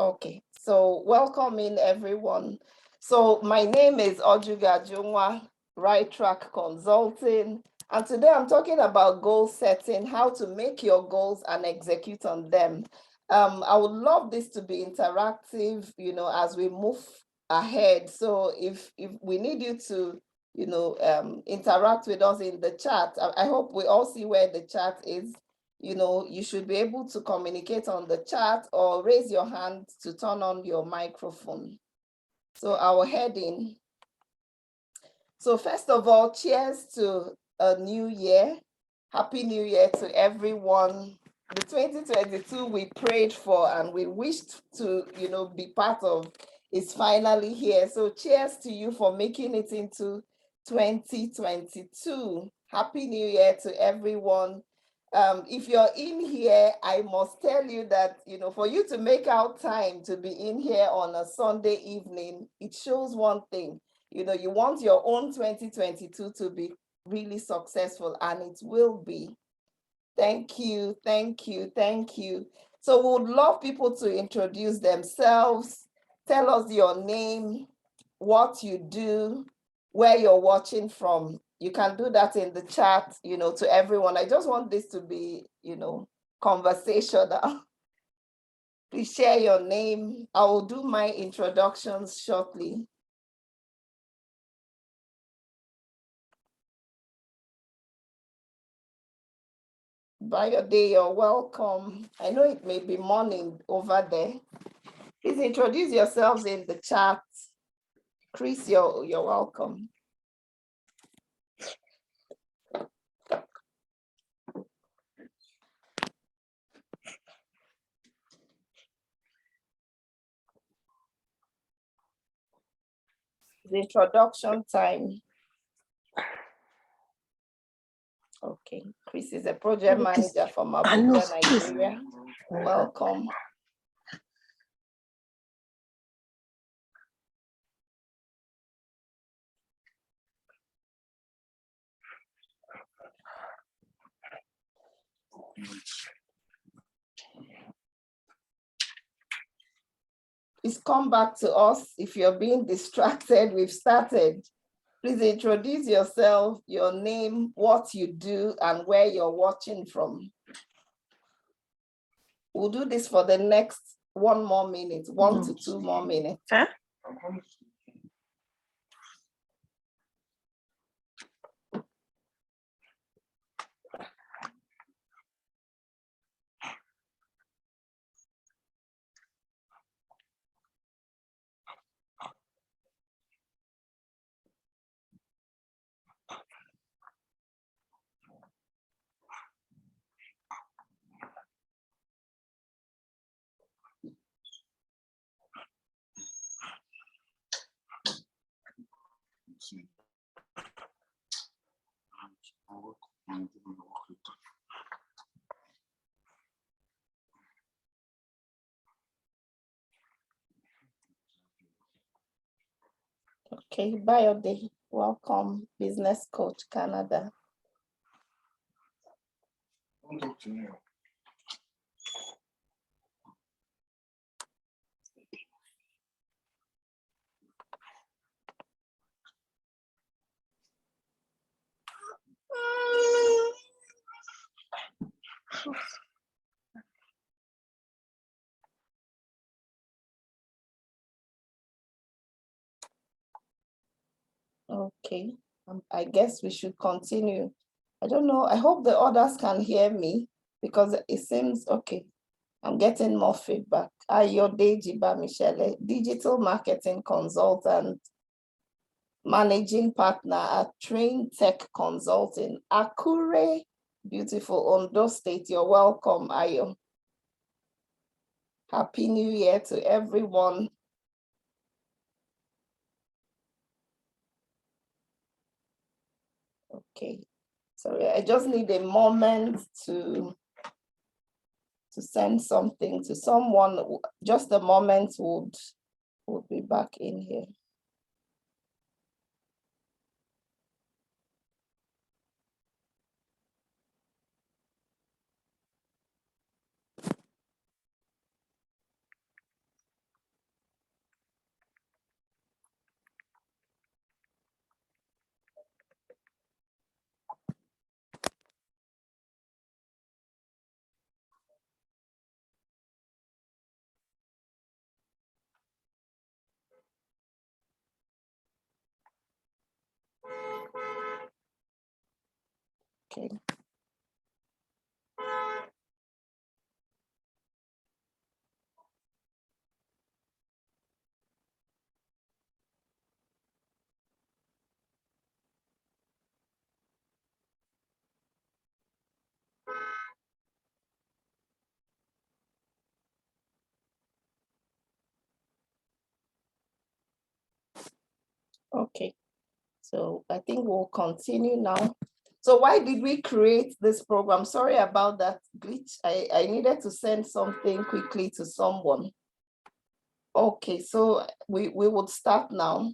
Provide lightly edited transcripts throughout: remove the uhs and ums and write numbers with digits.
Okay, so welcome in everyone. So my name is Ojuga Jungwa, Right Track Consulting. And today I'm talking about goal setting, how to make your goals and execute on them. I would love this to be interactive, as we move ahead. So if we need you to, interact with us in the chat, I hope we all see where the chat is. You should be able to communicate on the chat or raise your hand to turn on your microphone. So our heading. So first of all, cheers to a new year. Happy New Year to everyone. The 2022 we prayed for and we wished to, be part of is finally here. So cheers to you for making it into 2022. Happy New Year to everyone. If you're in here, I must tell you that, for you to make out time to be in here on a Sunday evening, it shows one thing. You want your own 2022 to be really successful, and it will be. Thank you, thank you, thank you. So we would love people to introduce themselves, tell us your name, what you do, where you're watching from. You can do that in the chat, to everyone. I just want this to be, conversational. Please share your name. I will do my introductions shortly. Bayode, you're welcome. I know it may be morning over there. Please introduce yourselves in the chat. Chris, you're welcome. The introduction time. Okay, Chris is a project manager from Abuja, Nigeria. Welcome. Please come back to us if you're being distracted. We've started. Please introduce yourself, your name, what you do, and where you're watching from. We'll do this for the next 1 more minute, 1 to 2 more minutes. Huh? Okay, Bayode, welcome, Business Coach Canada. Okay, I guess we should continue. I don't know, I hope the others can hear me because it seems, okay, I'm getting more feedback. Ayode Jiba Michele, digital marketing consultant, managing partner at Train Tech Consulting, Akure, beautiful Ondo State. You're welcome, Ayo. Happy New Year to everyone. Okay, sorry, I just need a moment to send something to someone. Just a moment, would be back in here. Okay. Okay, so I think we'll continue now. So why did we create this program? Sorry about that glitch. I needed to send something quickly to someone. Okay, so we would start now.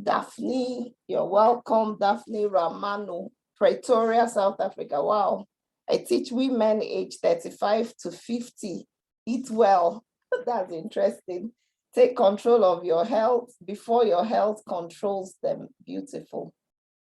Daphne, you're welcome. Daphne Ramano, Pretoria, South Africa. Wow. I teach women age 35 to 50. Eat well. That's interesting. Take control of your health before your health controls them. Beautiful.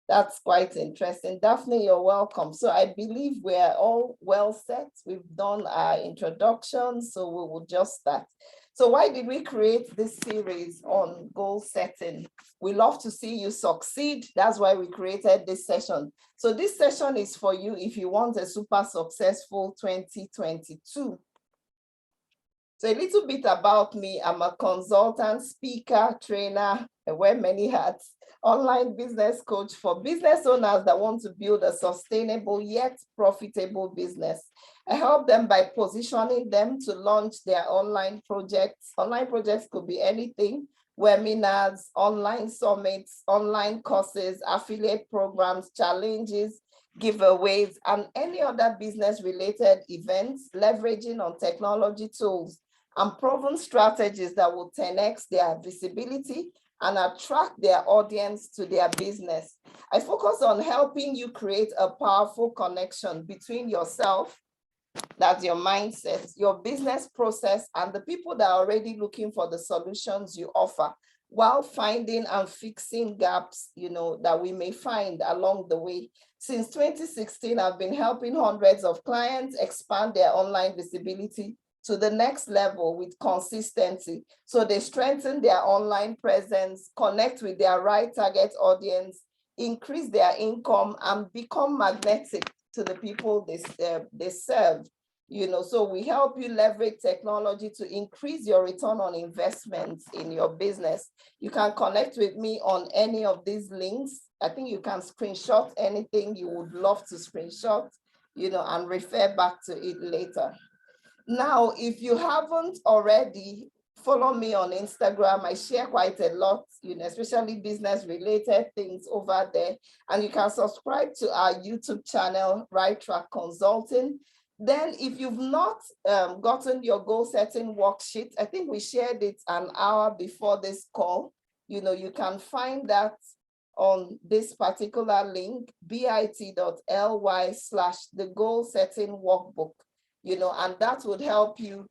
That's quite interesting. Daphne, you're welcome. So I believe we're all well set. We've done our introduction, so we will just start. So why did we create this series on goal setting? We love to see you succeed. That's why we created this session. So this session is for you if you want a super successful 2022. So a little bit about me. I'm a consultant, speaker, trainer, I wear many hats, online business coach for business owners that want to build a sustainable yet profitable business. I help them by positioning them to launch their online projects. Online projects could be anything: webinars, online summits, online courses, affiliate programs, challenges, giveaways, and any other business-related events, leveraging on technology tools and proven strategies that will 10x their visibility and attract their audience to their business. I focus on helping you create a powerful connection between yourself, that's your mindset, your business process, and the people that are already looking for the solutions you offer, while finding and fixing gaps, that we may find along the way. Since 2016, I've been helping hundreds of clients expand their online visibility to the next level with consistency. So they strengthen their online presence, connect with their right target audience, increase their income, and become magnetic to the people they serve. So we help you leverage technology to increase your return on investments in your business. You can connect with me on any of these links. I think you can screenshot anything you would love to screenshot, and refer back to it later. Now, if you haven't already, follow me on Instagram. I share quite a lot, especially business-related things over there. And you can subscribe to our YouTube channel, Right Track Consulting. Then if you've not gotten your goal setting worksheet, I think we shared it an hour before this call. You can find that on this particular link, bit.ly/the goal setting workbook. And that would help you,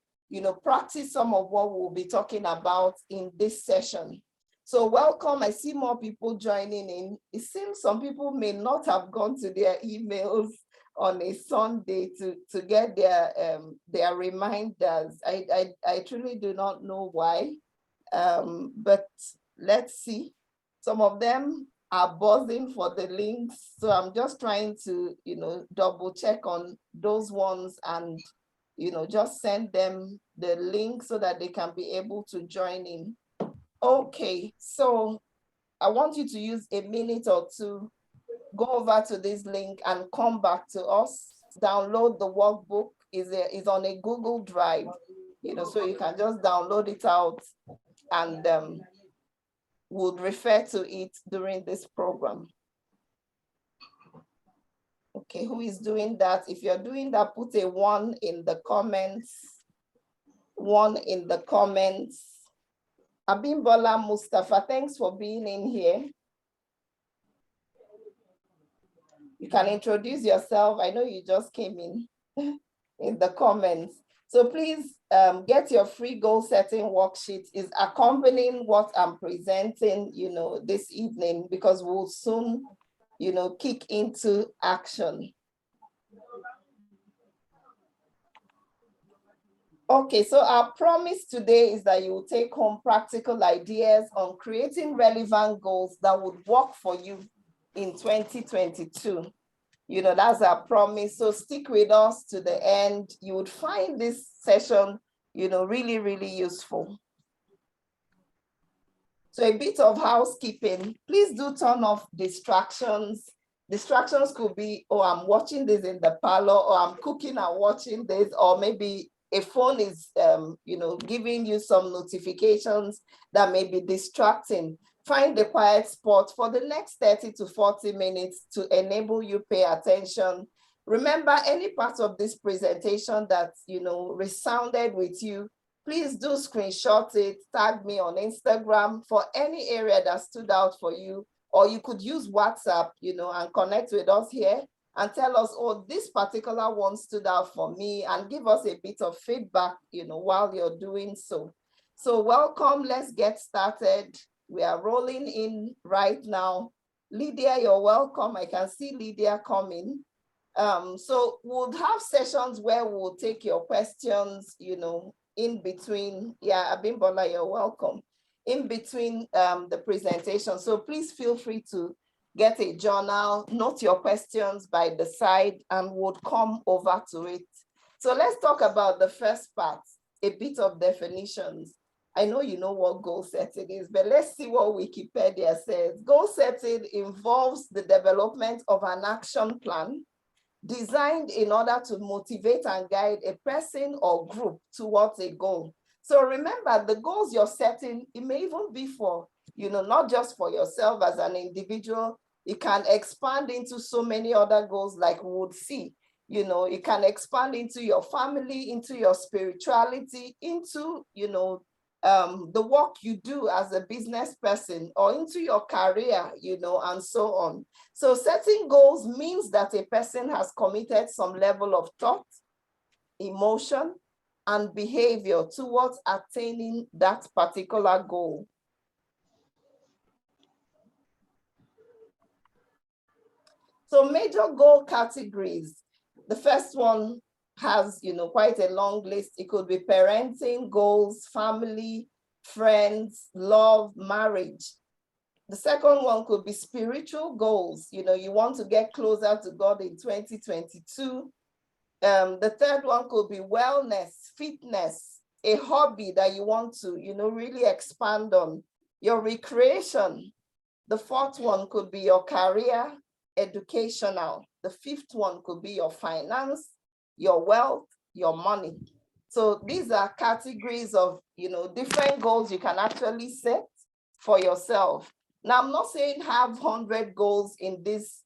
practice some of what we'll be talking about in this session. So welcome. I see more people joining in. It seems some people may not have gone to their emails on a Sunday to get their reminders. I truly do not know why, but let's see. Some of them are buzzing for the links. So I'm just trying to, double check on those ones and, just send them the link so that they can be able to join in. Okay, so I want you to use a minute or two, go over to this link and come back to us. Download the workbook. Is on a Google Drive, so you can just download it out and would refer to it during this program. Okay, who is doing that? If you're doing that, put a 1 in the comments. 1 in the comments. Abimbola Mustafa, thanks for being in here. You can introduce yourself. I know you just came in the comments. So please get your free goal setting worksheet. Is accompanying what I'm presenting, this evening, because we'll soon, kick into action. Okay, so our promise today is that you will take home practical ideas on creating relevant goals that would work for you in 2022. That's our promise. So stick with us to the end. You would find this session, really, really useful. So a bit of housekeeping. Please do turn off distractions. Distractions could be, oh, I'm watching this in the parlor, or I'm cooking and watching this, or maybe a phone is, giving you some notifications that may be distracting. Find a quiet spot for the next 30 to 40 minutes to enable you pay attention. Remember, any part of this presentation that, resounded with you, please do screenshot it, tag me on Instagram for any area that stood out for you, or you could use WhatsApp, and connect with us here and tell us, oh, this particular one stood out for me, and give us a bit of feedback, while you're doing so. So welcome, let's get started. We are rolling in right now. Lydia, you're welcome. I can see Lydia coming. So we'll have sessions where we'll take your questions, in between. Yeah, Abimbola, you're welcome. In between the presentation. So please feel free to get a journal, note your questions by the side, and we'll come over to it. So let's talk about the first part, a bit of definitions. I know you know what goal setting is, but let's see what Wikipedia says. Goal setting involves the development of an action plan designed in order to motivate and guide a person or group towards a goal. So remember, the goals you're setting, it may even be for, not just for yourself as an individual. It can expand into so many other goals like we would see. It can expand into your family, into your spirituality, into, the work you do as a business person, or into your career, and so on. So setting goals means that a person has committed some level of thought, emotion, and behavior towards attaining that particular goal. So major goal categories. The first one has, quite a long list. It could be parenting goals, family, friends, love, marriage. The second one could be spiritual goals. You want to get closer to God in 2022. The third one could be wellness, fitness, a hobby that you want to, really expand on, your recreation. The fourth one could be your career, educational. The fifth one could be your finance, your wealth, your money. So these are categories of, different goals you can actually set for yourself. Now, I'm not saying have 100 goals in this,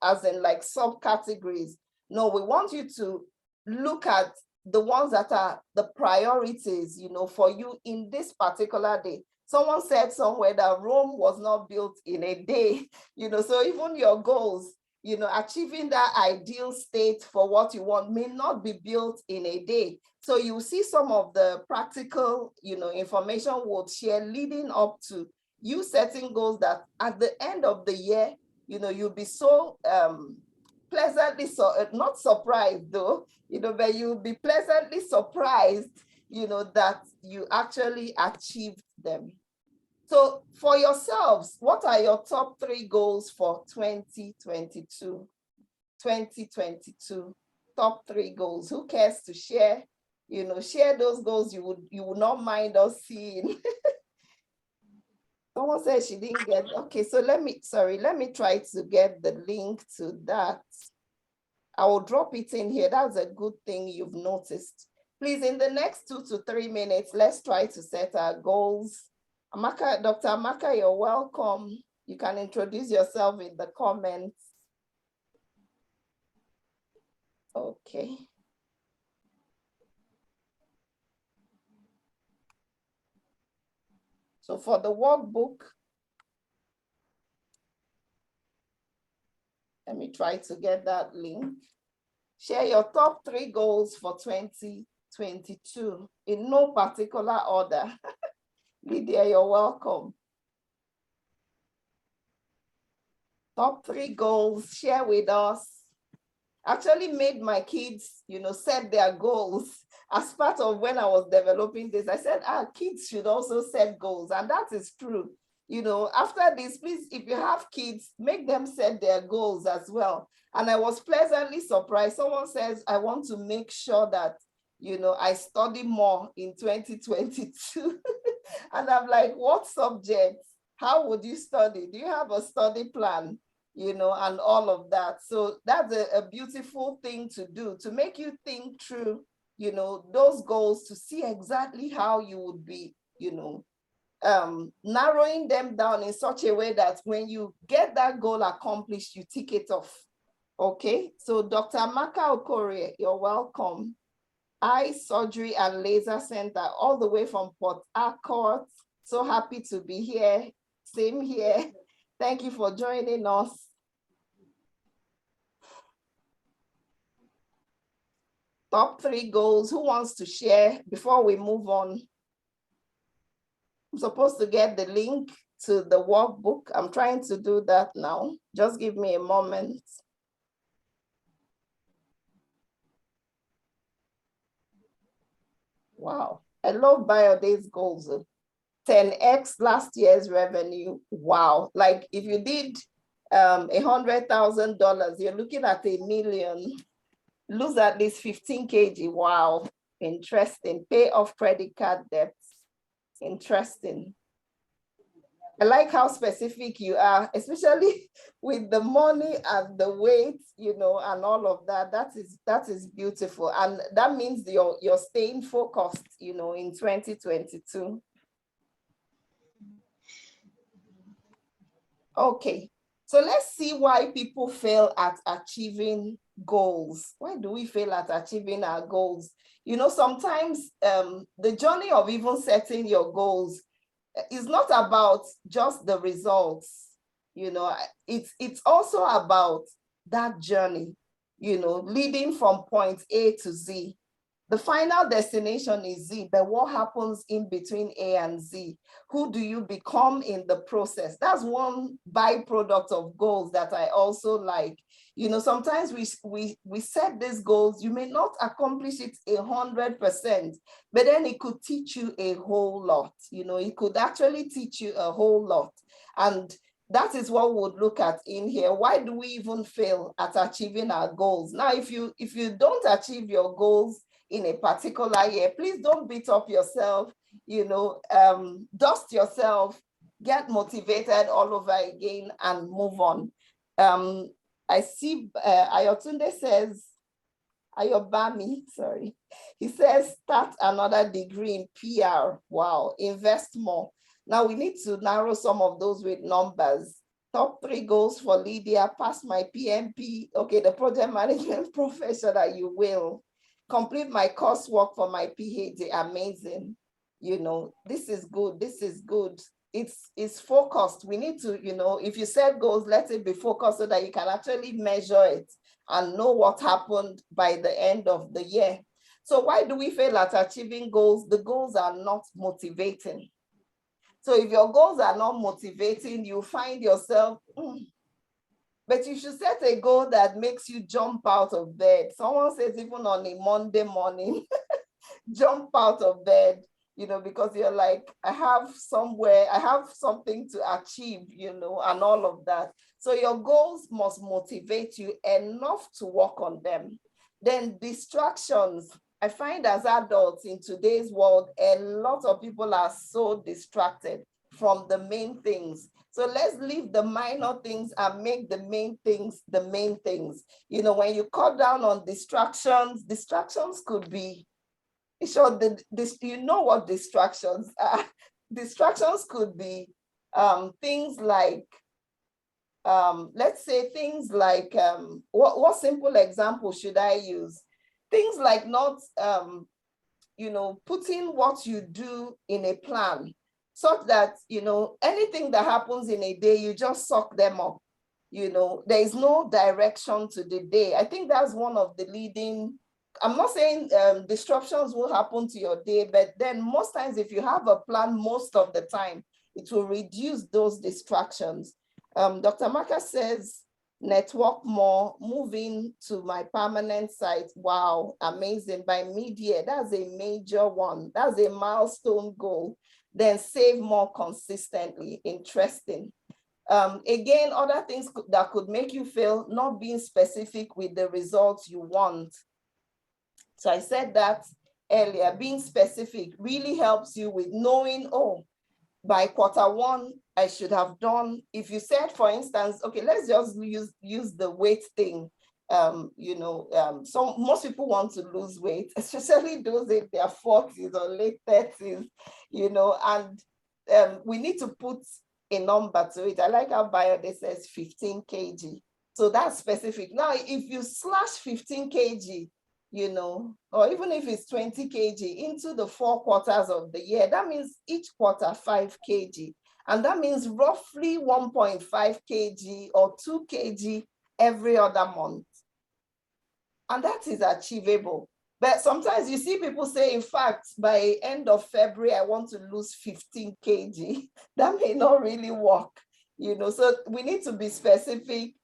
as in like subcategories. No, we want you to look at the ones that are the priorities, for you in this particular day. Someone said somewhere that Rome was not built in a day, so even your goals, achieving that ideal state for what you want may not be built in a day. So you see some of the practical, information we'll share leading up to you setting goals that at the end of the year, you'll be so pleasantly, not surprised though, but you'll be pleasantly surprised, that you actually achieved them. So for yourselves, what are your top 3 goals for 2022? 2022, top 3 goals. Who cares to share? Share those goals you would not mind us seeing. Someone said she didn't get, okay, so let me try to get the link to that. I will drop it in here. That's a good thing you've noticed. Please, in the next 2 to 3 minutes, let's try to set our goals. Amaka, Dr. Amaka, you're welcome. You can introduce yourself in the comments. Okay. So for the workbook, let me try to get that link. Share your top 3 goals for 2022 in no particular order. Lydia, you're welcome. Top 3 goals, share with us. Actually made my kids, set their goals as part of when I was developing this. I said, kids should also set goals, and that is true. After this, please, if you have kids, make them set their goals as well. And I was pleasantly surprised. Someone says, I want to make sure that, I study more in 2022. And I'm like, what subjects? How would you study? Do you have a study plan? And all of that. So that's a beautiful thing to do, to make you think through, those goals, to see exactly how you would be, narrowing them down in such a way that when you get that goal accomplished, you tick it off. Okay, so Dr. Maka Okorie, you're welcome. Eye Surgery and Laser Center, all the way from Port Harcourt. So happy to be here. Same here. Thank you for joining us. Top 3 goals. Who wants to share before we move on? I'm supposed to get the link to the workbook. I'm trying to do that now. Just give me a moment. Wow, I love BioDay's goals. 10x last year's revenue. Wow, like if you did $100,000, you're looking at $1 million. Lose at least 15 kg. Wow, interesting. Pay off credit card debts. Interesting. I like how specific you are, especially with the money and the weight, and all of that. That is beautiful. And that means you're staying focused, in 2022. Okay, so let's see why people fail at achieving goals. Why do we fail at achieving our goals? Sometimes the journey of even setting your goals is not about just the results. It's also about that journey, leading from point A to Z. The final destination is Z, but what happens in between A and Z? Who do you become in the process? That's one byproduct of goals that I also like. Sometimes we set these goals, you may not accomplish it 100%, but then it could teach you a whole lot. It could actually teach you a whole lot. And that is what we would look at in here. Why do we even fail at achieving our goals? Now, if you don't achieve your goals in a particular year, please don't beat up yourself, dust yourself, get motivated all over again and move on. I see Ayotunde says, Ayobami, sorry. He says, start another degree in PR. Wow, invest more. Now we need to narrow some of those with numbers. Top 3 goals for Lydia: pass my PMP. Okay, the project management professional, you will. Complete my coursework for my PhD. Amazing. This is good. This is good. It's focused. We need to, if you set goals, let it be focused so that you can actually measure it and know what happened by the end of the year. So why do we fail at achieving goals? The goals are not motivating. So if your goals are not motivating, you find yourself, but you should set a goal that makes you jump out of bed. Someone says even on a Monday morning, jump out of bed, because you're like, I have something to achieve, and all of that. So your goals must motivate you enough to work on them. Then distractions. I find as adults in today's world, a lot of people are so distracted from the main things. So let's leave the minor things and make the main things the main things. When you cut down on distractions could be, sure, you know what distractions are. Distractions could be things like, let's say things like, what simple example should I use? Things like not, putting what you do in a plan, such that, anything that happens in a day, you just suck them up. There is no direction to the day. I think that's one of the leading, I'm not saying disruptions will happen to your day, but then most times if you have a plan most of the time, it will reduce those distractions. Dr. Maka says, network more, moving to my permanent site. Wow, amazing. By mid-year, that's a major one. That's a milestone goal. then save more consistently. Interesting. Again, other things that could make you fail, not being specific with the results you want. So I said that earlier, being specific really helps you with knowing, oh, by Q1, I should have done, if you said, for instance, okay, let's just use the weight thing. So most people want to lose weight, especially those in their 40s or late 30s, and we need to put a number to it. I like how Biode says 15 kg. So that's specific. Now, if you slash 15 kg, or even if it's 20 kg into the 4 quarters of the year, that means each quarter 5 kg. And that means roughly 1.5 kg or 2 kg every other month. And that is achievable. But sometimes you see people say, in fact, by end of February, I want to lose 15 kg. That may not really work, so we need to be specific,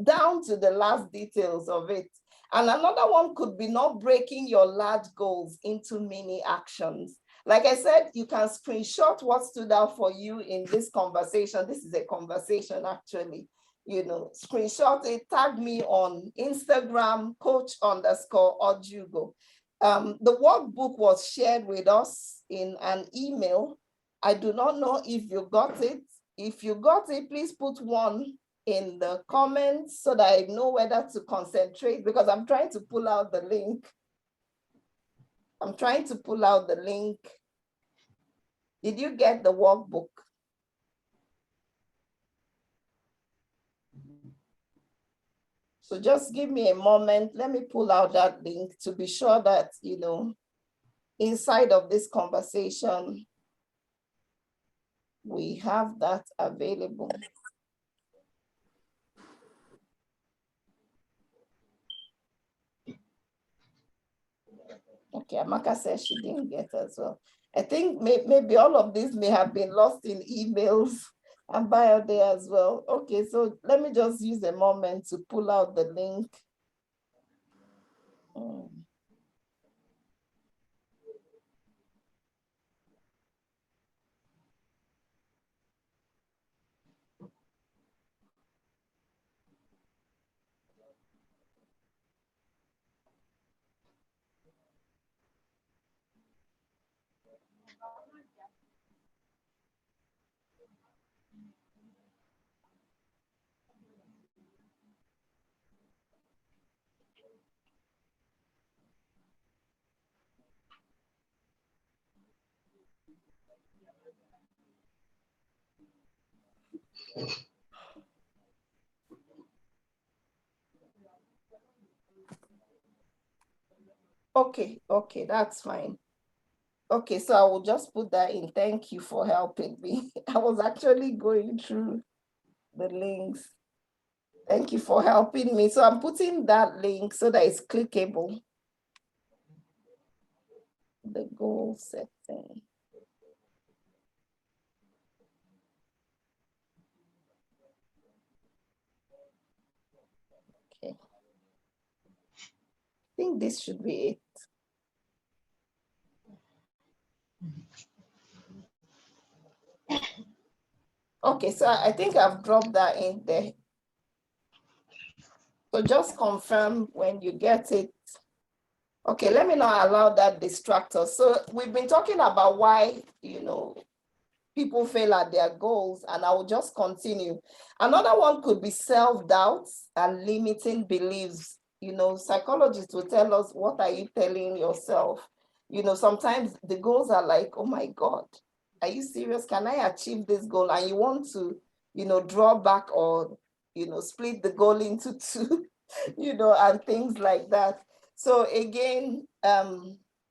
down to the last details of it. And another one could be not breaking your large goals into mini actions. Like I said, you can screenshot what stood out for you in this conversation. This is a conversation, actually. Screenshot it, tag me on Instagram, coach_Ojugo. The workbook was shared with us in an email. I do not know if you got it. If you got it, please put 1 in the comments so that I know whether to concentrate, because I'm trying to pull out the link. Did you get the workbook? So just give me a moment. Let me pull out that link to be sure that, inside of this conversation, we have that available. Okay, Amaka says she didn't get it as well. I think maybe all of this may have been lost in emails and bio there as well. Okay, so let me just use a moment to pull out the link. Okay, that's fine. Okay, so I will just put that in. Thank you for helping me. I was actually going through the links. Thank you for helping me. So I'm putting that link so that it's clickable. The goal setting. Okay. I think this should be it. Okay, so I think I've dropped that in there. So just confirm when you get it. Okay, let me not allow that distract us. So we've been talking about why, people fail at their goals, and I will just continue. Another one could be self-doubt and limiting beliefs. Psychologists will tell us, what are you telling yourself? Sometimes the goals are like, oh my God, are you serious? Can I achieve this goal? And you want to, draw back or, split the goal into 2, and things like that. So again,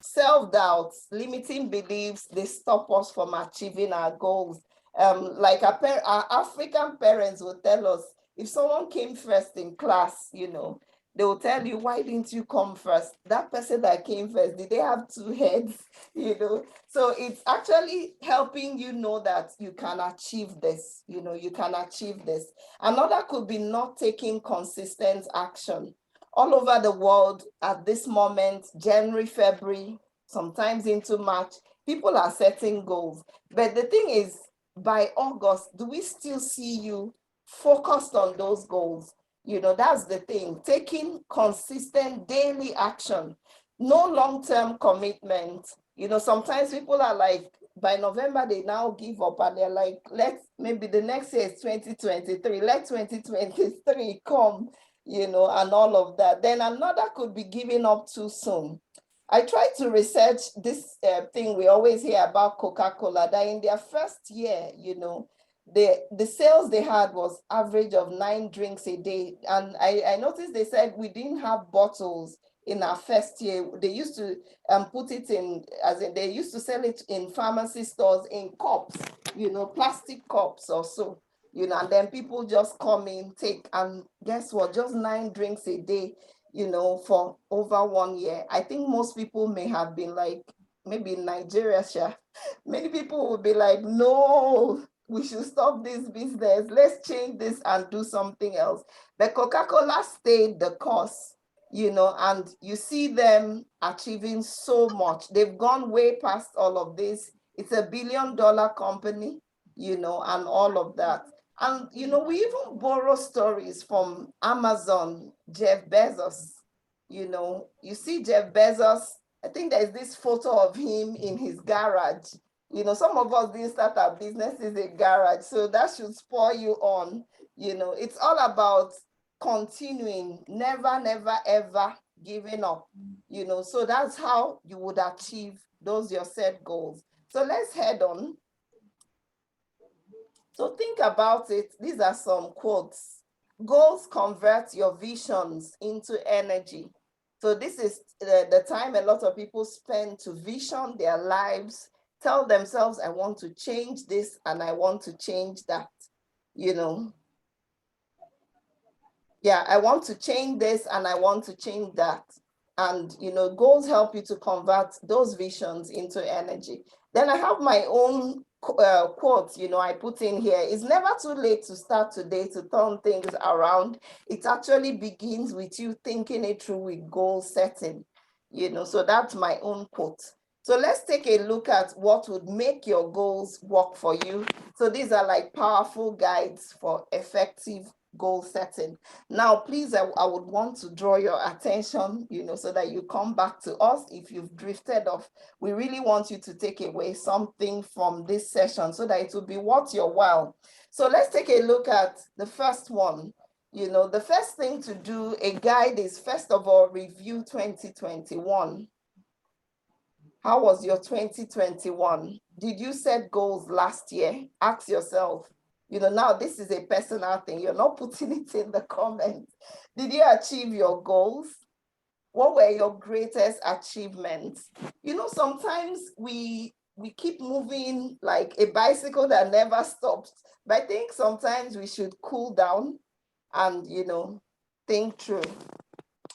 self-doubt, limiting beliefs, they stop us from achieving our goals. Like our African parents will tell us, if someone came first in class, they will tell you, why didn't you come first? That person that came first, did they have 2 heads? So it's actually helping you know that you can achieve this, you can achieve this. Another could be not taking consistent action. All over the world at this moment, January, February, sometimes into March, People are setting goals. But the thing is, by August, do we still see you focused on those goals? That's the thing. Taking consistent daily action, no long-term commitment. Sometimes people are like, by November, they now give up and they're like, maybe the next year is 2023, let 2023 come, and all of that. Then another could be giving up too soon. I tried to research this thing we always hear about Coca-Cola, that in their first year, the sales they had was average of 9 drinks a day. And I noticed they said we didn't have bottles in our first year. They used to put it in, they used to sell it in pharmacy stores in cups, plastic cups or so, and then people just come in, take, and guess what? Just 9 drinks a day, for over 1 year. I think most people may have been like, maybe in Nigeria, many people would be like, no, we should stop this business. Let's change this and do something else. But Coca-Cola stayed the course, and you see them achieving so much. They've gone way past all of this. It's a $1 billion company, and all of that. And, we even borrow stories from Amazon, Jeff Bezos. You see Jeff Bezos, I think there's this photo of him in his garage. Some of us didn't start our businesses in garage, so that should spur you on. It's all about continuing, never, never, ever giving up. So that's how you would achieve those your set goals. So let's head on. So think about it. These are some quotes. Goals convert your visions into energy. So this is the time a lot of people spend to vision their lives, tell themselves, I want to change this and I want to change that. Yeah, I want to change this and I want to change that. And, goals help you to convert those visions into energy. Then I have my own quote, I put in here. It's never too late to start today to turn things around. It actually begins with you thinking it through with goal setting, so that's my own quote. So let's take a look at what would make your goals work for you. So these are like powerful guides for effective goal setting. Now, please, I would want to draw your attention, so that you come back to us if you've drifted off. We really want you to take away something from this session so that it will be worth your while. So let's take a look at the first one. The first thing to do, a guide, is first of all, review 2021. How was your 2021? Did you set goals last year? Ask yourself. Now this is a personal thing. You're not putting it in the comments. Did you achieve your goals? What were your greatest achievements? Sometimes we keep moving like a bicycle that never stops. But I think sometimes we should cool down and, think through.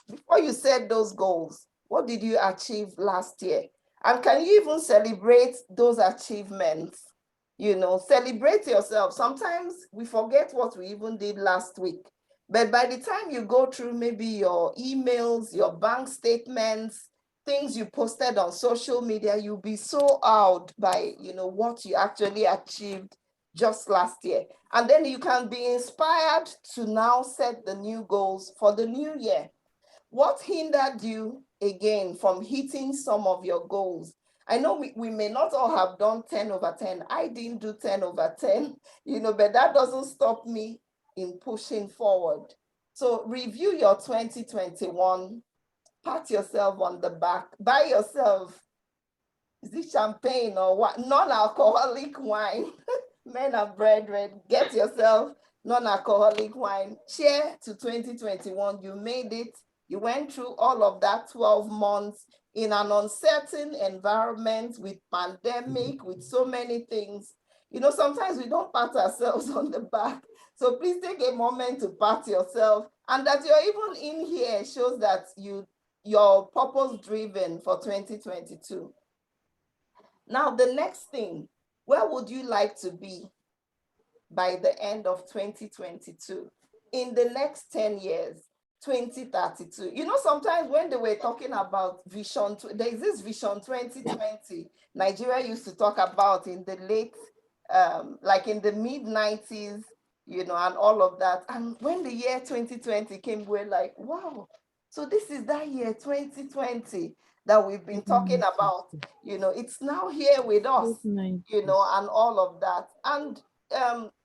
Before you set those goals, what did you achieve last year? And can you even celebrate those achievements? Celebrate yourself. Sometimes we forget what we even did last week. But by the time you go through maybe your emails, your bank statements, things you posted on social media, you'll be so awed by, what you actually achieved just last year. And then you can be inspired to now set the new goals for the new year. What hindered you, again, from hitting some of your goals? I know we may not all have done 10 over 10. I didn't do 10 over 10, but that doesn't stop me in pushing forward. So review your 2021, pat yourself on the back, buy yourself, is it champagne or what? Non-alcoholic wine. Men and brethren, get yourself non-alcoholic wine. Cheer to 2021. You made it. You went through all of that 12 months in an uncertain environment with pandemic, with so many things. Sometimes we don't pat ourselves on the back. So please take a moment to pat yourself. And that you're even in here shows that you're purpose driven for 2022. Now, the next thing, where would you like to be by the end of 2022? In the next 10 years, 2032. You know, sometimes when they were talking about vision, there is this vision 2020 Nigeria used to talk about in the late, like in the mid-90s, you know, and all of that. And when the year 2020 came, we're like, wow, so this is that year 2020 that we've been talking about. You know, it's now here with us, you know, and all of that. And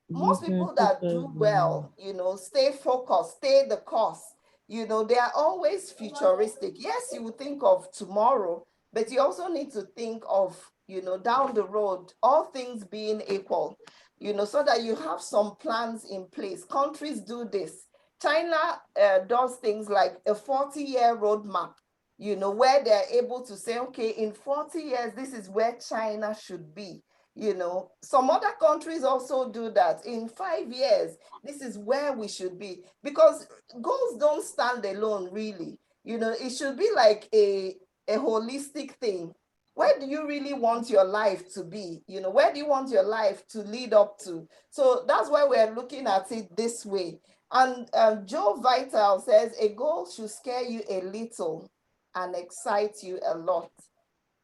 most people that do well, you know, stay focused, stay the course, you know, they are always futuristic. Yes, you would think of tomorrow, but you also need to think of, you know, down the road, all things being equal, you know, so that you have some plans in place. Countries do this. China does things like a 40-year roadmap, you know, where they're able to say, okay, in 40 years, this is where China should be. You know, some other countries also do that. In 5 years, this is where we should be, because goals don't stand alone, really. You know, it should be like a holistic thing. Where do you really want your life to be? You know, where do you want your life to lead up to? So that's why we're looking at it this way. And Joe Vital says a goal should scare you a little and excite you a lot.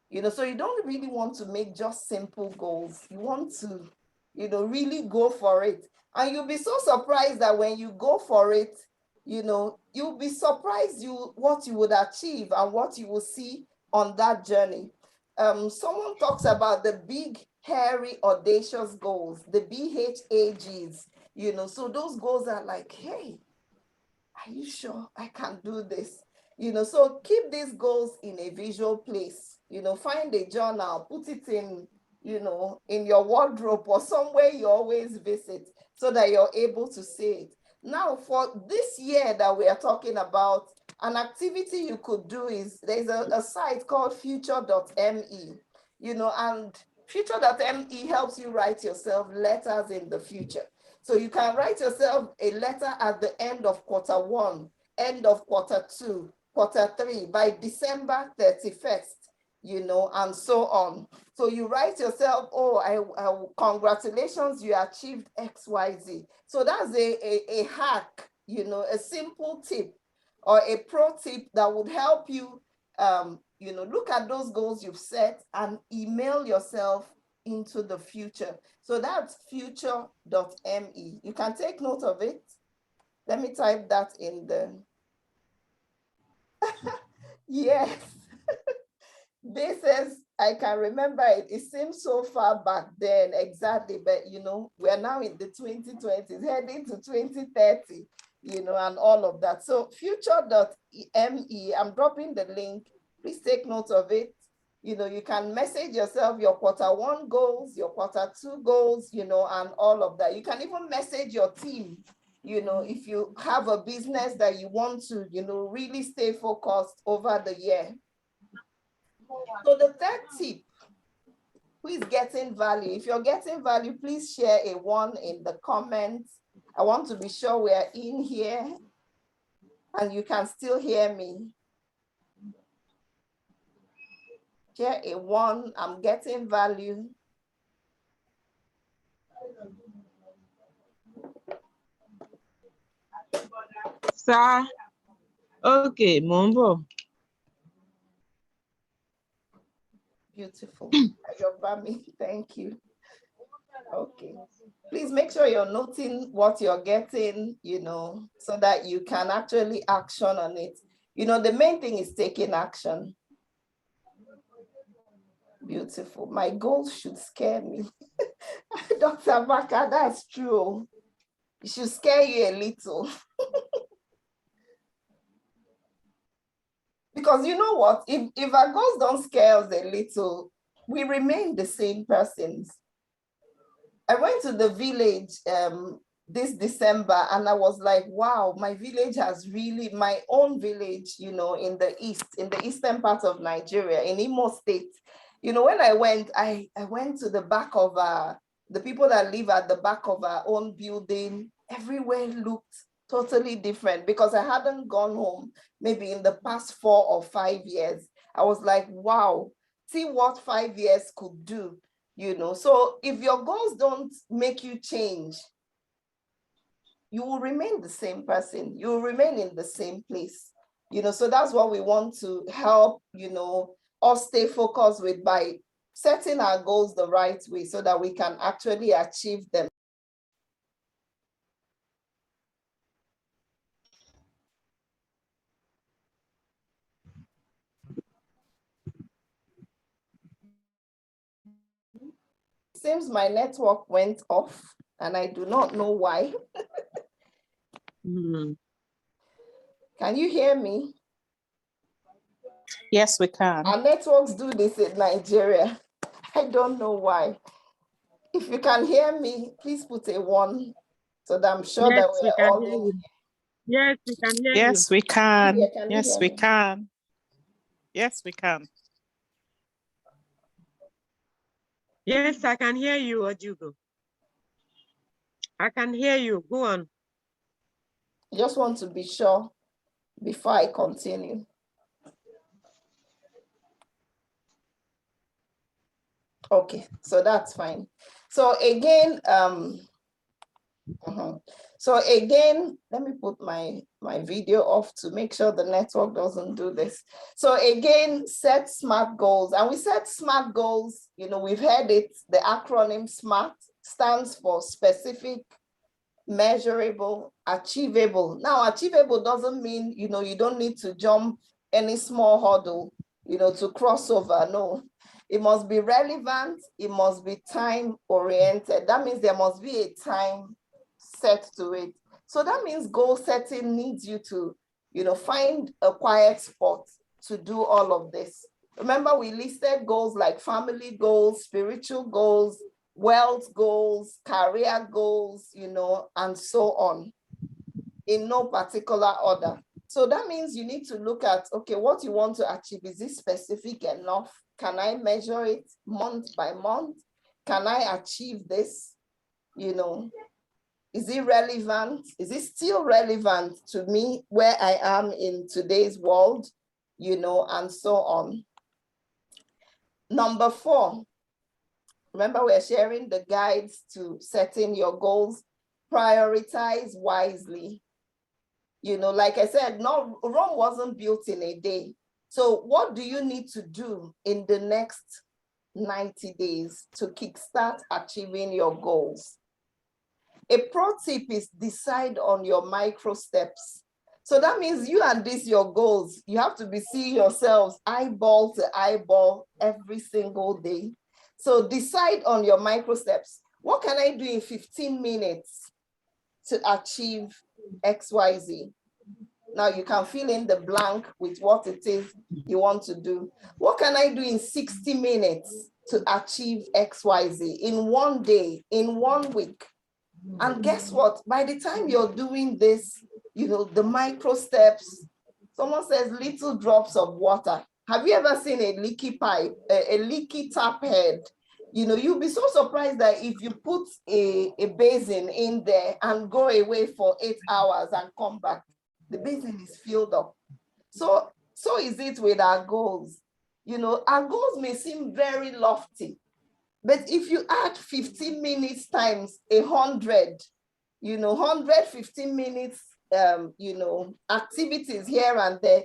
You know, so you don't really want to make just simple goals. You want to, you know, really go for it. And you'll be so surprised that when you go for it, you know, you'll be surprised what you would achieve and what you will see on that journey. Someone talks about the big, hairy, audacious goals, the BHAGs, you know, so those goals are like, hey, are you sure I can do this? You know, so keep these goals in a visual place. You know, find a journal, put it in, you know, in your wardrobe or somewhere you always visit so that you're able to see it. Now, for this year that we are talking about, an activity you could do is there's a site called future.me, you know, and future.me helps you write yourself letters in the future. So you can write yourself a letter at the end of quarter 1, end of quarter 2, quarter 3, by December 31st, you know, and so on. So you write yourself, oh, congratulations, you achieved XYZ. So that's a hack, you know, a simple tip or a pro tip that would help you, you know, look at those goals you've set and email yourself into the future. So that's future.me. You can take note of it. Let me type that in the, yes. This says, I can remember it. It seems so far back then, exactly. But, you know, we're now in the 2020s, heading to 2030, you know, and all of that. So future.me, I'm dropping the link. Please take note of it. You know, you can message yourself your quarter 1 goals, your quarter 2 goals, you know, and all of that. You can even message your team, you know, if you have a business that you want to, you know, really stay focused over the year. So the third tip, who is getting value? If you're getting value, please share a 1 in the comments. I want to be sure we're in here and you can still hear me. Share a 1, I'm getting value. Sir, okay, Mombo. Beautiful. Thank you. Okay. Please make sure you're noting what you're getting, you know, so that you can actually action on it. You know, the main thing is taking action. Beautiful. My goals should scare me. Dr. Baka, that's true. It should scare you a little. Because you know what? If our goals don't scare us a little, we remain the same persons. I went to the village this December and I was like, wow, my village has really, my own village, you know, in the eastern part of Nigeria, in Imo State. You know, when I went to the back of the people that live at the back of our own building. Everywhere looked totally different because I hadn't gone home maybe in the past 4 or 5 years. I was like, wow, see what 5 years could do. You know, so if your goals don't make you change, you will remain the same person. You will remain in the same place. So that's what we want to help, us stay focused with by setting our goals the right way so that we can actually achieve them. It seems my network went off and I do not know why. Can you hear me? Yes, we can. Our networks do this in Nigeria. I don't know why. If you can hear me, please put a 1 so that I'm sure that we are all in. Yes, we can hear you. Yes, we can. Can Yes, we can. Yes, we can. Yes, I can hear you, Ojugo. I can hear you. Go on. I just want to be sure before I continue. Okay, so that's fine. So again, let me put my video off to make sure the network doesn't do this. So again, set SMART goals. And we set SMART goals, we've heard it, the acronym SMART stands for specific, measurable, achievable. Now, achievable doesn't mean, you don't need to jump any small hurdle, to cross over. No, it must be relevant. It must be time oriented. That means there must be a time set to it. So that means goal setting needs you to, find a quiet spot to do all of this. Remember, we listed goals like family goals, spiritual goals, wealth goals, career goals, and so on, in no particular order. So that means you need to look at, okay, what you want to achieve, is it specific enough? Can I measure it month by month? Can I achieve this? Is it relevant? Is it still relevant to me where I am in today's world? And so on. Number 4, remember, we're sharing the guides to setting your goals. Prioritize wisely. Like I said, Rome wasn't built in a day. So what do you need to do in the next 90 days to kickstart achieving your goals? A pro tip is decide on your micro steps. So that means you and your goals, you have to be seeing yourselves eyeball to eyeball every single day. So decide on your micro steps. What can I do in 15 minutes to achieve XYZ? Now you can fill in the blank with what it is you want to do. What can I do in 60 minutes to achieve XYZ in one day, in 1 week? And guess what? By the time you're doing this, the micro steps, someone says little drops of water. Have you ever seen a leaky pipe, a leaky tap head? You'll be so surprised that if you put a basin in there and go away for 8 hours and come back, the basin is filled up. So is it with our goals. Our goals may seem very lofty, but if you add 15 minutes times 100, 115 minutes, activities here and there,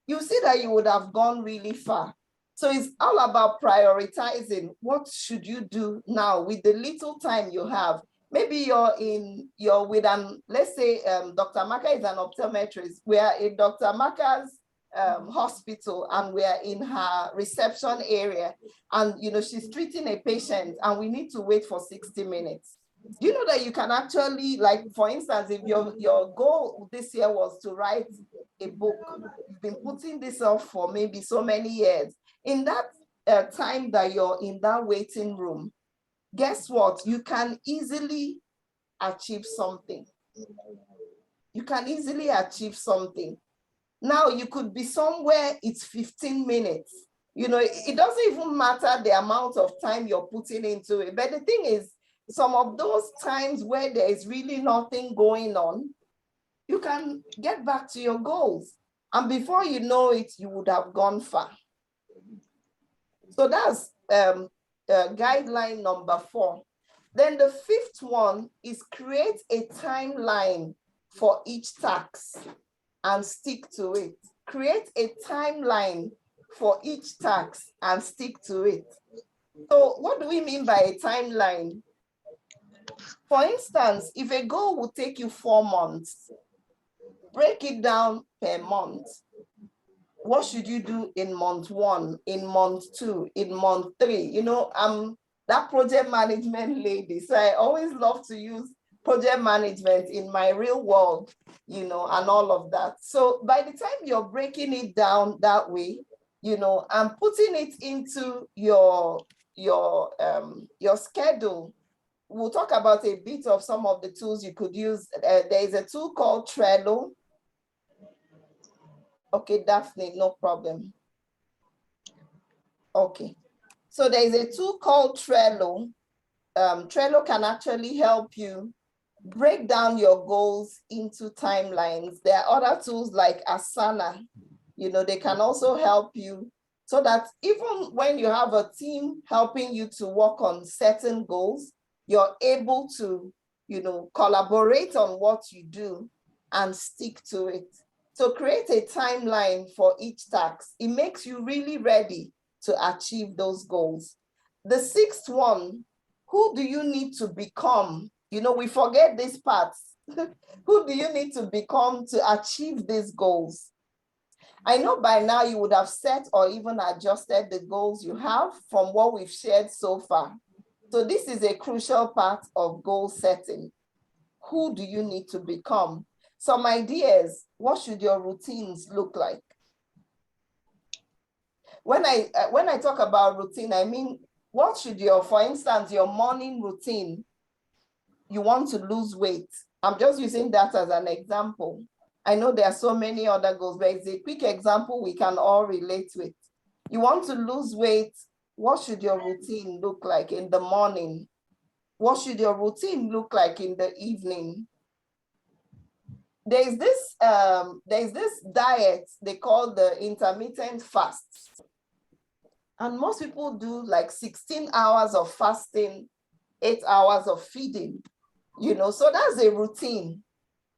you see that you would have gone really far. So it's all about prioritizing. What should you do now with the little time you have? Maybe you're with let's say Dr. Maka is an optometrist. We are in Dr. Maka's hospital and we are in her reception area, and she's treating a patient and we need to wait for 60 minutes. Do you know that you can actually, like, for instance, if your goal this year was to write a book, you've been putting this off for maybe so many years, in that time that you're in that waiting room, guess what? You can easily achieve something. You can easily achieve something. Now you could be somewhere, it's 15 minutes. It doesn't even matter the amount of time you're putting into it. But the thing is, some of those times where there is really nothing going on, you can get back to your goals. And before you know it, you would have gone far. So that's guideline number 4. Then the fifth one is create a timeline for each task and stick to it. Create a timeline for each task and stick to it. So what do we mean by a timeline? For instance, if a goal will take you 4 months, break it down per month. What should you do in month 1, in month 2, in month 3? You know, I'm that project management lady, so I always love to use project management in my real world, you know, and all of that. So by the time you're breaking it down that way, you know, and putting it into your schedule, we'll talk about a bit of some of the tools you could use. There is a tool called Trello. Okay, Daphne, no problem. Okay, so there is a tool called Trello. Trello can actually help you break down your goals into timelines. There are other tools like Asana, you know, they can also help you so that even when you have a team helping you to work on certain goals, you're able to, you know, collaborate on what you do and stick to it. So create a timeline for each task. It makes you really ready to achieve those goals. The sixth one, who do you need to become? You know, we forget this part. Who do you need to become to achieve these goals? I know by now you would have set or even adjusted the goals you have from what we've shared so far. So this is a crucial part of goal setting. Who do you need to become? Some ideas, what should your routines look like? When I talk about routine, I mean, what should your, for instance, your morning routine, you want to lose weight. I'm just using that as an example. I know there are so many other goals, but it's a quick example we can all relate with. You want to lose weight, what should your routine look like in the morning? What should your routine look like in the evening? There's this diet they call the intermittent fast. And most people do like 16 hours of fasting, 8 hours of feeding, you know, so that's a routine.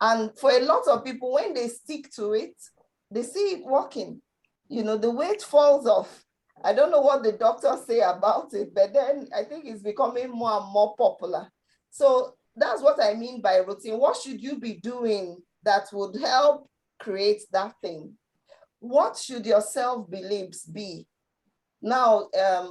And for a lot of people, when they stick to it, they see it working. You know, the weight falls off. I don't know what the doctors say about it, but then I think it's becoming more and more popular. So that's what I mean by routine. What should you be doing that would help create that thing? What should your self-beliefs be? Now,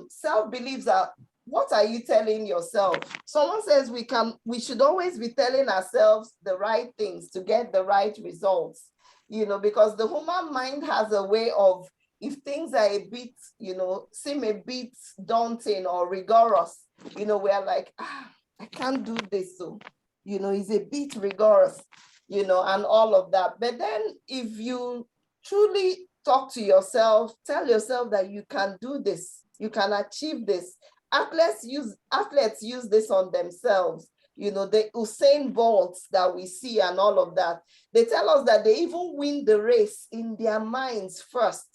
self-beliefs are, what are you telling yourself? Someone says we should always be telling ourselves the right things to get the right results, you know, because the human mind has a way of, if things are a bit, you know, seem a bit daunting or rigorous, you know, we're like, I can't do this. So, you know, it's a bit rigorous, you know, and all of that. But then if you truly talk to yourself, tell yourself that you can do this, you can achieve this. Athletes use this on themselves. You know, the Usain Bolts that we see and all of that, they tell us that they even win the race in their minds first,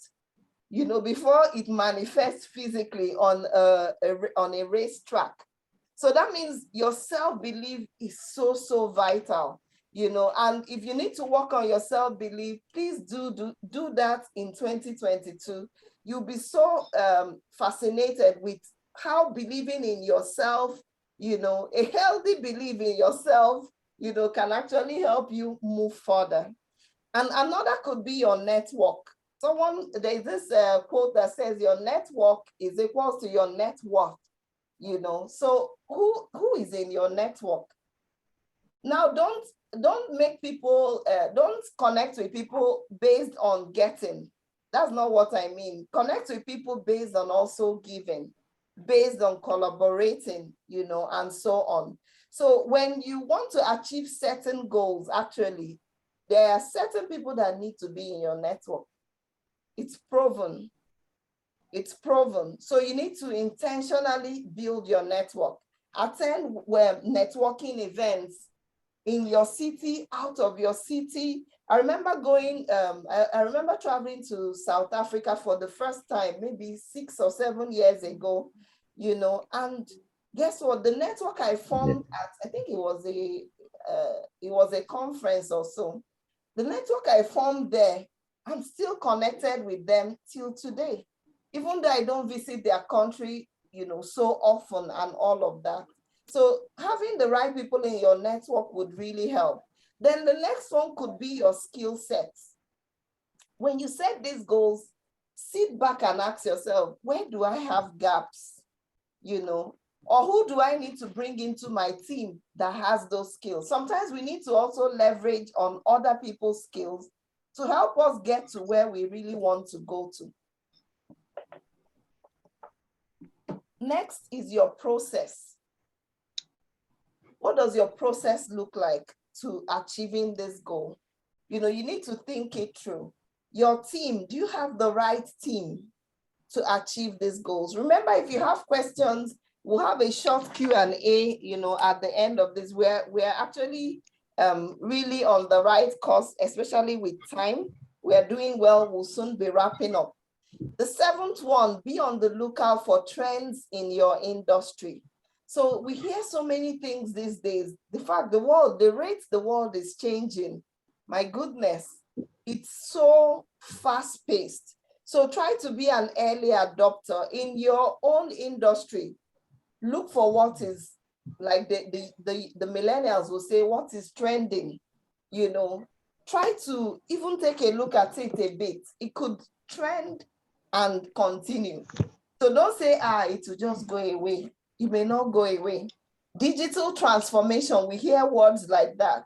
you know, before it manifests physically on a racetrack. So that means your self-belief is so, so vital, you know, and if you need to work on your self-belief, please do that in 2022. You'll be so fascinated with how believing in yourself, you know, a healthy belief in yourself, you know, can actually help you move further. And another could be your network. There's this quote that says your network is equals to your net worth, you know. So who is in your network? Now, don't make people, don't connect with people based on getting. That's not what I mean. Connect with people based on also giving, based on collaborating, you know, and so on. So when you want to achieve certain goals, actually, there are certain people that need to be in your network. It's proven. It's proven. So you need to intentionally build your network. Attend networking events in your city, out of your city. I remember going, I remember traveling to South Africa for the first time, maybe 6 or 7 years ago, you know, and Guess what? The network I formed at, I think it was a conference or so. The network I formed there, I'm still connected with them till today, even though I don't visit their country, so often and all of that. So having the right people in your network would really help. Then the next one could be your skill sets. When you set these goals, sit back and ask yourself, where do I have gaps? Or who do I need to bring into my team that has those skills? Sometimes we need to also leverage on other people's skills to help us get to where we really want to go to. Next is your process. What does your process look like to achieving this goal? You need to think it through. Your team, do you have the right team to achieve these goals? Remember, if you have questions, we'll have a short Q&A, at the end of this. We're actually really on the right course, especially with time. We're doing well. We'll soon be wrapping up. The seventh one, be on the lookout for trends in your industry. So we hear so many things these days. The fact the rate the world is changing, my goodness, it's so fast-paced. So try to be an early adopter in your own industry. Look for what is, like the millennials will say, what is trending, Try to even take a look at it a bit. It could trend and continue. So don't say, it will just go away. It may not go away. Digital transformation, we hear words like that.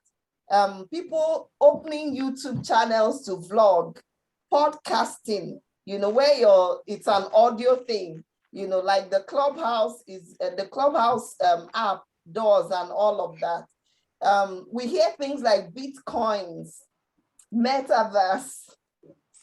People opening YouTube channels to vlog, podcasting, where it's an audio thing, like the Clubhouse is the Clubhouse app does and all of that. We hear things like Bitcoins, metaverse,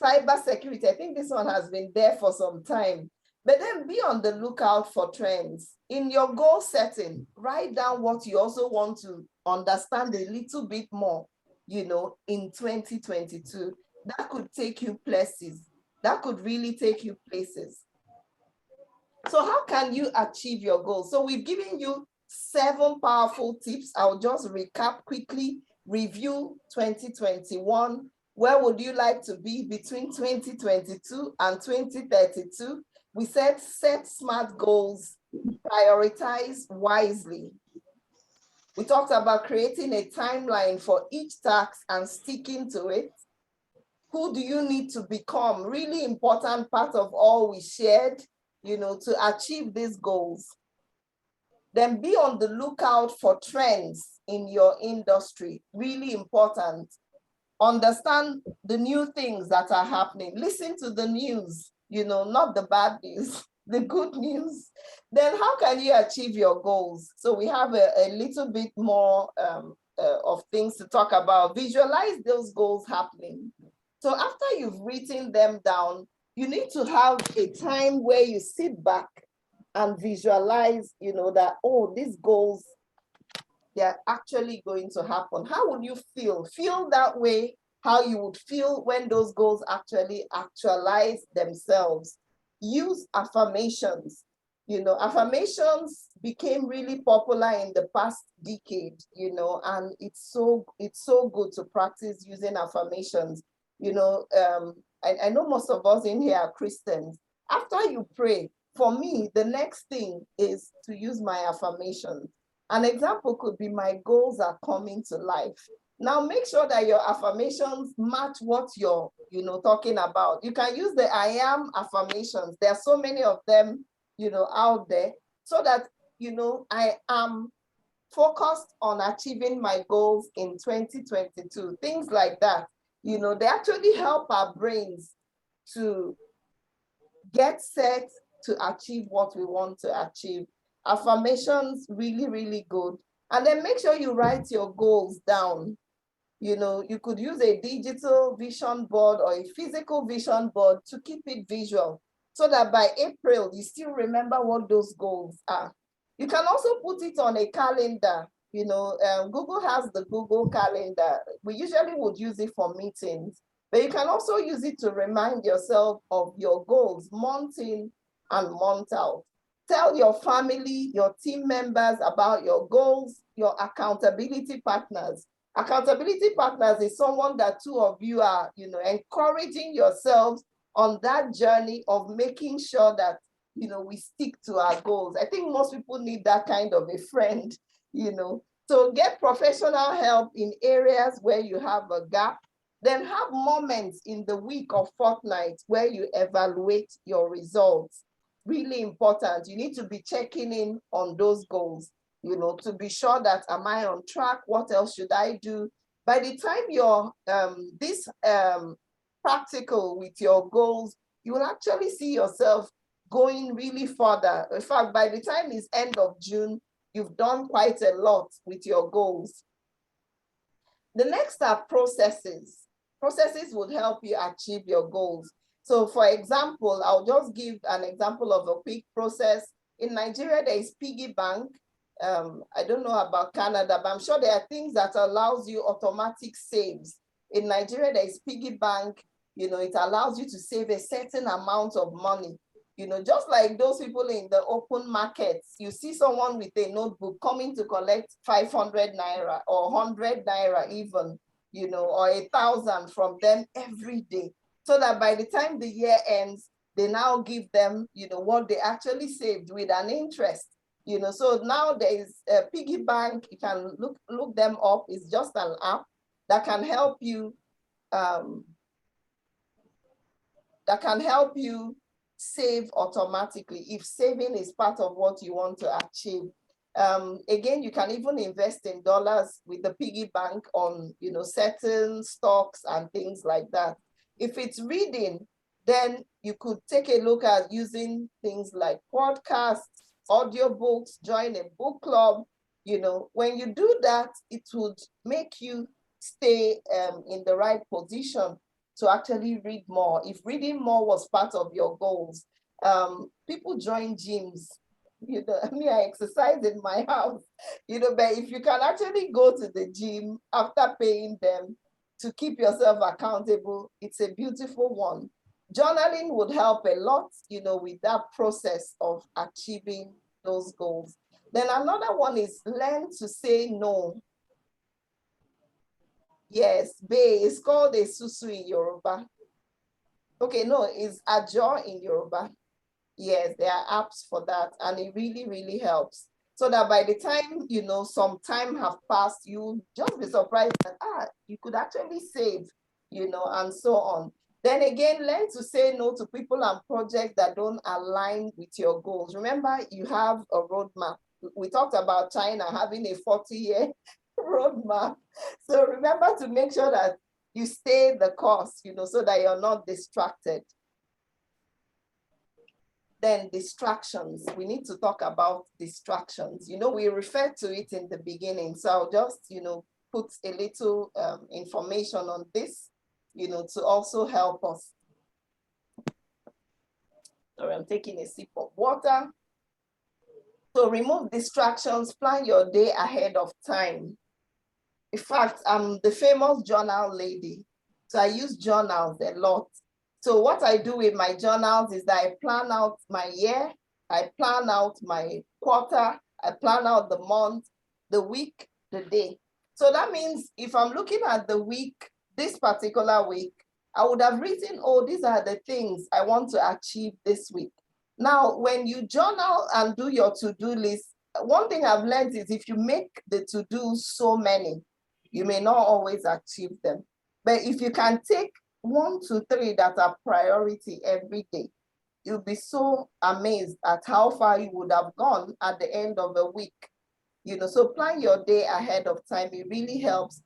cybersecurity. I think this one has been there for some time. But then be on the lookout for trends. In your goal setting, write down what you also want to understand a little bit more, in 2022. That could take you places. That could really take you places. So how can you achieve your goals? So we've given you 7 powerful tips. I'll just recap quickly. Review 2021. Where would you like to be between 2022 and 2032? We said set smart goals, prioritize wisely. We talked about creating a timeline for each task and sticking to it. Who do you need to become? Really important part of all we shared, to achieve these goals. Then be on the lookout for trends in your industry. Really important. Understand the new things that are happening. Listen to the news, not the bad news, the good news. Then how can you achieve your goals? So we have a little bit more of things to talk about. Visualize those goals happening. So after you've written them down, you need to have a time where you sit back and visualize, that, these goals, they're actually going to happen. How would you feel? Feel that way, how you would feel when those goals actually actualize themselves. Use affirmations. Affirmations became really popular in the past decade, and it's so good to practice using affirmations. I know most of us in here are Christians. After you pray, for me, the next thing is to use my affirmations. An example could be, my goals are coming to life. Now make sure that your affirmations match what you're, talking about. You can use the I am affirmations. There are so many of them, out there, so that, I am focused on achieving my goals in 2022. Things like that, they actually help our brains to get set to achieve what we want to achieve. Affirmations, really, really good. And then make sure you write your goals down. You could use a digital vision board or a physical vision board to keep it visual, so that by April, you still remember what those goals are. You can also put it on a calendar. Google has the Google Calendar. We usually would use it for meetings, but you can also use it to remind yourself of your goals month in and month out. Tell your family, your team members about your goals, your accountability partners. Accountability partners is someone that two of you are, encouraging yourselves on that journey of making sure that, we stick to our goals. I think most people need that kind of a friend, So get professional help in areas where you have a gap. Then have moments in the week or fortnight where you evaluate your results. Really important. You need to be checking in on those goals, to be sure that, am I on track? What else should I do? By the time you're practical with your goals, you will actually see yourself going really further. In fact, by the time it's end of June, you've done quite a lot with your goals. The next are processes. Processes would help you achieve your goals. So for example, I'll just give an example of a quick process. In Nigeria, there is piggy bank. I don't know about Canada, but I'm sure there are things that allows you automatic saves. In Nigeria, there is piggy bank. It allows you to save a certain amount of money. Just like those people in the open markets, you see someone with a notebook coming to collect 500 naira or 100 naira even, or 1,000 from them every day. So that by the time the year ends, they now give them, what they actually saved with an interest. So now there is a piggy bank. You can look them up. It's just an app that can help you, save automatically if saving is part of what you want to achieve. Again, you can even invest in dollars with the piggy bank on, certain stocks and things like that. If it's reading, then you could take a look at using things like podcasts, audiobooks, join a book club. When you do that, it would make you stay in the right position to actually read more. If reading more was part of your goals, people join gyms. I exercise in my house, but if you can actually go to the gym after paying them to keep yourself accountable, it's a beautiful one. Journaling would help a lot, with that process of achieving those goals. Then another one is learn to say no. Yes, Bay is called a susu in Yoruba. Okay, no, it's ajo in Yoruba. Yes, there are apps for that, and it really, really helps. So that by the time, some time have passed, you just be surprised that, you could actually save, and so on. Then again, learn to say no to people and projects that don't align with your goals. Remember, you have a roadmap. We talked about China having a 40-year roadmap. So remember to make sure that you stay the course, so that you're not distracted. Then distractions. We need to talk about distractions. We referred to it in the beginning. So I'll just, put a little information on this, to also help us. Sorry, I'm taking a sip of water. So remove distractions, plan your day ahead of time. In fact, I'm the famous journal lady. So I use journals a lot. So what I do with my journals is that I plan out my year, I plan out my quarter, I plan out the month, the week, the day. So that means if I'm looking at the week, this particular week, I would have written, these are the things I want to achieve this week. Now, when you journal and do your to-do list, one thing I've learned is if you make the to-do so many, you may not always achieve them. But if you can take 1 to 3 that are priority every day, you'll be so amazed at how far you would have gone at the end of the week. So plan your day ahead of time. It really helps.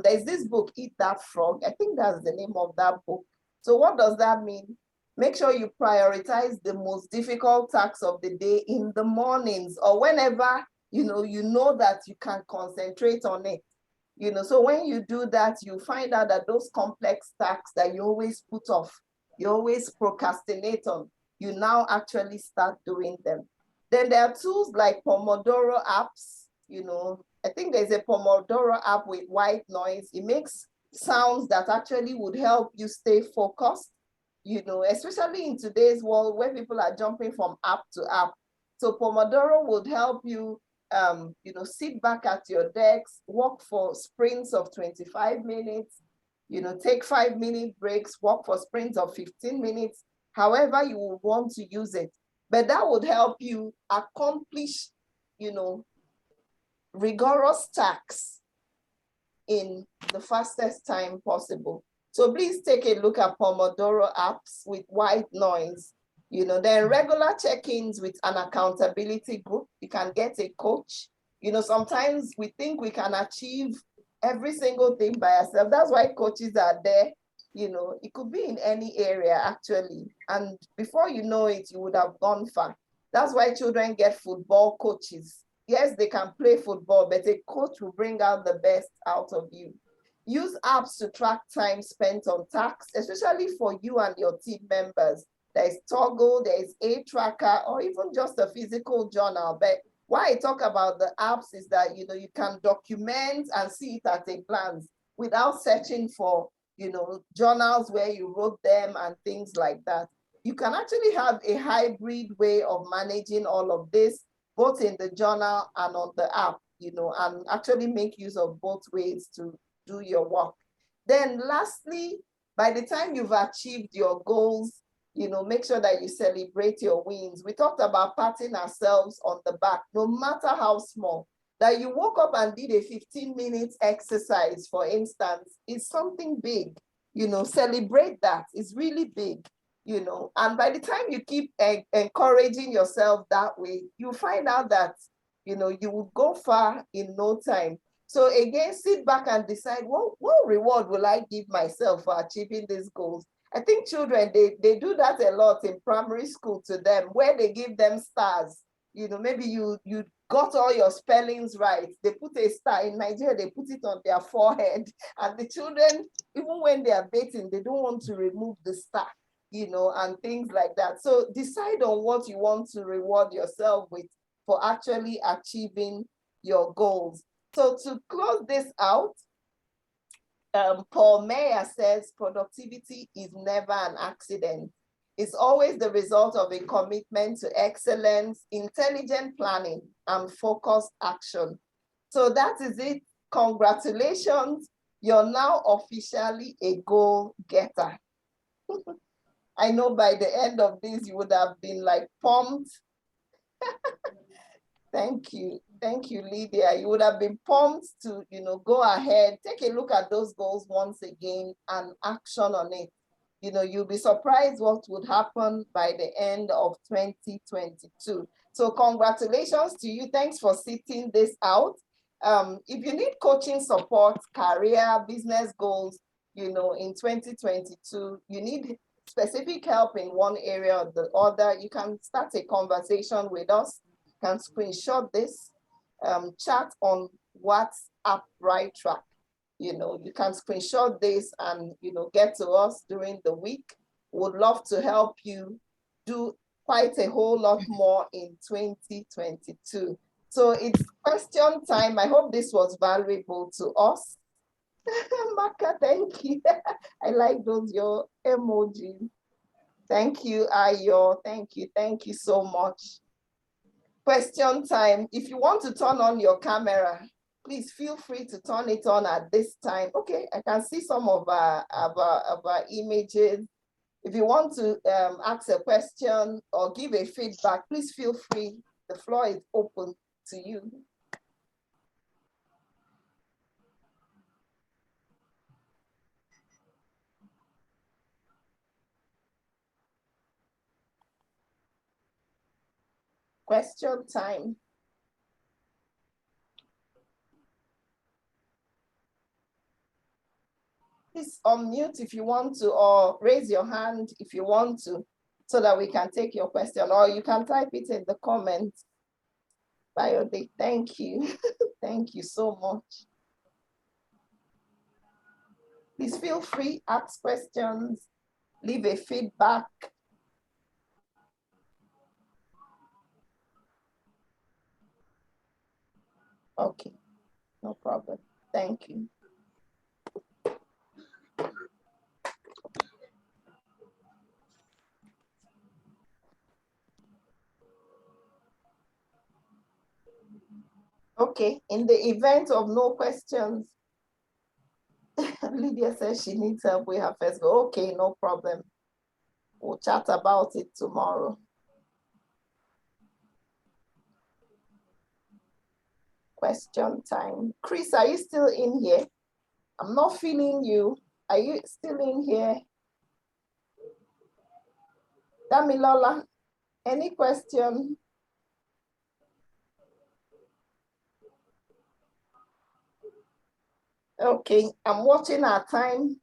There's this book, Eat That Frog. I think that's the name of that book. So what does that mean? Make sure you prioritize the most difficult tasks of the day in the mornings or whenever, you know that you can concentrate on it. So when you do that, you find out that those complex tasks that you always put off, you always procrastinate on, you now actually start doing them. Then there are tools like Pomodoro apps. I think there's a Pomodoro app with white noise. It makes sounds that actually would help you stay focused, especially in today's world where people are jumping from app to app. So Pomodoro would help you, sit back at your desk, work for sprints of 25 minutes, take 5-minute breaks, work for sprints of 15 minutes, however you would want to use it. But that would help you accomplish, rigorous tasks in the fastest time possible. So please take a look at Pomodoro apps with white noise. Then regular check-ins with an accountability group. You can get a coach. Sometimes we think we can achieve every single thing by ourselves. That's why coaches are there. It could be in any area actually. And before you know it, you would have gone far. That's why children get football coaches. Yes, they can play football, but a coach will bring out the best out of you. Use apps to track time spent on tasks, especially for you and your team members. There is Toggle, there is a tracker, or even just a physical journal. But why I talk about the apps is that, you can document and see it at a glance without searching for, journals where you wrote them and things like that. You can actually have a hybrid way of managing all of this, both in the journal and on the app, and actually make use of both ways to do your work. Then lastly, by the time you've achieved your goals, make sure that you celebrate your wins. We talked about patting ourselves on the back, no matter how small. That you woke up and did a 15-minute exercise, for instance, is something big. Celebrate that. It's really big. And by the time you keep encouraging yourself that way, you find out that, you will go far in no time. So again, sit back and decide, what reward will I give myself for achieving these goals? I think children, they do that a lot in primary school to them, where they give them stars. Maybe you got all your spellings right. They put a star. In Nigeria, they put it on their forehead. And the children, even when they are bathing, they don't want to remove the star, and things like that. So decide on what you want to reward yourself with for actually achieving your goals. So to close this out, Paul Mayer says productivity is never an accident. It's always the result of a commitment to excellence, intelligent planning, and focused action. So that is it. Congratulations. You're now officially a goal getter. I know by the end of this, you would have been like pumped. Thank you. Thank you, Lydia. You would have been pumped to, go ahead, take a look at those goals once again and action on it. You'll be surprised what would happen by the end of 2022. So congratulations to you. Thanks for sitting this out. If you need coaching support, career, business goals, in 2022, you need specific help in one area or the other, you can start a conversation with us. You can screenshot this, chat on WhatsApp Right Track. You can screenshot this and, get to us during the week. Would love to help you do quite a whole lot more in 2022. So it's question time. I hope this was valuable to us. Maka, thank you. I like those, your emojis. Thank you, Ayo. Thank you so much. Question time. If you want to turn on your camera, please feel free to turn it on at this time. Okay, I can see some of our images. If you want to ask a question or give a feedback, please feel free. The floor is open to you. Question time. Please unmute if you want to, or raise your hand if you want to, so that we can take your question, or you can type it in the comments. Biode, thank you. Thank you so much. Please feel free, ask questions, leave a feedback. Okay, no problem. Thank you. Okay, in the event of no questions, Lydia says she needs help with her first goal. Okay, no problem. We'll chat about it tomorrow. Question time. Chris, are you still in here? I'm not feeling you. Are you still in here? Damilola, any question? Okay, I'm watching our time.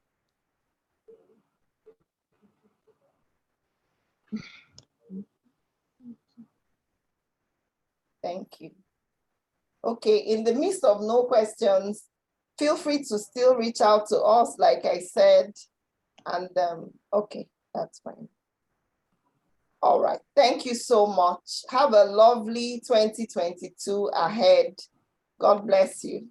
Thank you. Okay, in the midst of no questions, feel free to still reach out to us, like I said, and okay, that's fine. All right, thank you so much. Have a lovely 2022 ahead. God bless you.